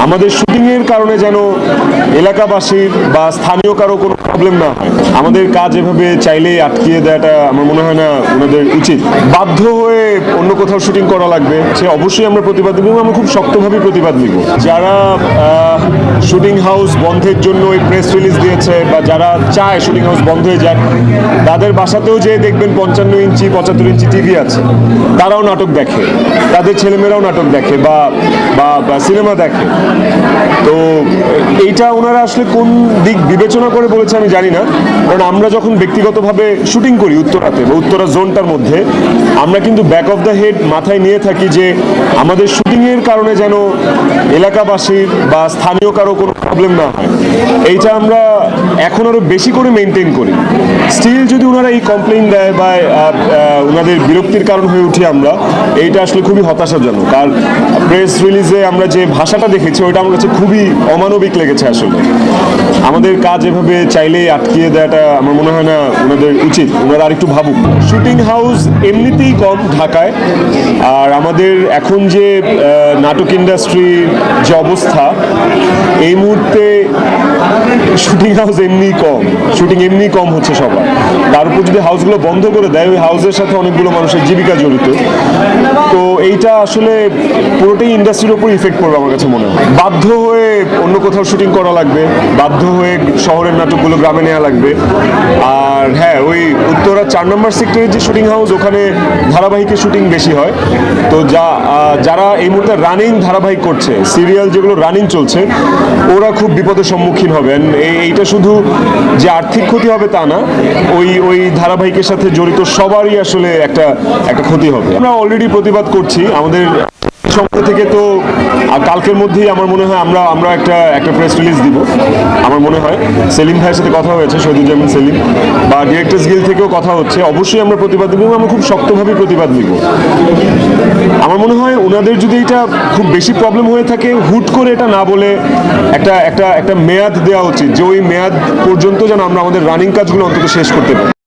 আমাদের শুটিং এর কারণে যেন এলাকাবাসীর বা স্থানীয় কারো কোনো প্রবলেম না হয়। আমাদের কাজ এভাবে চাইলেই আটকিয়ে দেওয়াটা আমার মনে হয় না ওনাদের উচিত। বাধ্য হয়ে অন্য কোথাও শুটিং করা লাগবে, সে অবশ্যই আমরা প্রতিবাদ দেব এবং আমরা খুব শক্তভাবে প্রতিবাদ নিব। যারা শুটিং হাউস বন্ধের জন্য ওই প্রেস রিলিজ দিয়েছে বা যারা চায় শুটিং হাউস বন্ধ হয়ে যাক, তাদের বাসাতেও যেয়ে দেখবেন 55 ইঞ্চি 75 ইঞ্চি টিভি আছে, তারাও নাটক দেখে, তাদের ছেলেমেয়েরাও নাটক দেখে বা সিনেমা দেখে। তো এইটা ওনারা আসলে কোন দিক বিবেচনা করে বলেছে আমি জানি না, কারণ আমরা যখন ব্যক্তিগতভাবে শুটিং করি উত্তরাতে বা উত্তরা জোনটার মধ্যে, আমরা কিন্তু ব্যাক অফ দ্য হেড মাথায় নিয়ে থাকি যে আমাদের শুটিংয়ের কারণে যেন এলাকাবাসীর বা স্থানীয় কারো কোনো প্রবলেম না হয়। এইটা আমরা এখন আরও বেশি করে মেনটেন করি। স্টিল যদি ওনারা এই কমপ্লেইন দেয় বা ওনাদের বিরক্তির কারণ হয়ে উঠি আমরা, এইটা আসলে খুবই হতাশাজনক। আর প্রেস রিলিজে আমরা যে ভাষাটা দেখেছি ওইটা আমার কাছে খুবই অমানবিক লেগেছে। আসলে আমাদের কাজ এভাবে চাইলেই আটকিয়ে দেওয়াটা আমার মনে হয় না ওনাদের উচিত। ওনারা আরেকটু ভাবুক। শুটিং হাউস এমনিতেই কম ঢাকায়, আর আমাদের এখন যে নাটক ইন্ডাস্ট্রির যে অবস্থা, এই মুহূর্তে শুটিং হাউস শুটিং এমনি কম হচ্ছে সবার। তার উপর যদি হাউসগুলো বন্ধ করে দেয়, ওই হাউসের সাথে অনেকগুলো মানুষের জীবিকা জড়িত। তো এইটা আসলে পুরোটাই ইন্ডাস্ট্রির উপর ইফেক্ট পড়বে আমার কাছে মনে হয়। বাধ্য হয়ে অন্য কোথাও শুটিং করা লাগবে, বাধ্য হয়ে শহরের নাটকগুলো গ্রামে নেওয়া লাগবে। আর হ্যাঁ, ওই উত্তরা 4 নম্বর সেক্টরের যে শুটিং হাউস, ওখানে ধারাবাহিকের শুটিং বেশি হয়। তো যারা এই মুহূর্তে রানিং ধারাবাহিক করছে, সিরিয়াল যেগুলো রানিং চলছে, ওরা খুব বিপদের সম্মুখীন হবেন। এইটা শুধু যে আর্থিক ক্ষতি হবে তা না, ওই ধারাবাহিকের সাথে জড়িত সবারই আসলে একটা ক্ষতি হবে। আমরা অলরেডি প্রতিবাদ করছি আমাদের সংস্থা থেকে। তো কালকের মধ্যেই আমার মনে হয় আমরা একটা প্রেস রিলিজ দিব। আমার মনে হয় সেলিম ভাইয়ের সাথে কথা হয়েছে, শহীদুজ্জামান সেলিম, বা ডিরেক্টর্স গিল্ড থেকেও কথা হচ্ছে। অবশ্যই আমরা প্রতিবাদ দিব এবং আমরা খুব শক্তভাবে প্রতিবাদ নিব। আমার মনে হয় ওনাদের যদি এটা খুব বেশি প্রবলেম হয়ে থাকে, হুট করে এটা না বলে একটা মেয়াদ দেওয়া উচিত, যে ওই মেয়াদ পর্যন্ত যেন আমরা আমাদের রানিং কাজগুলো অন্তত শেষ করতে পারি।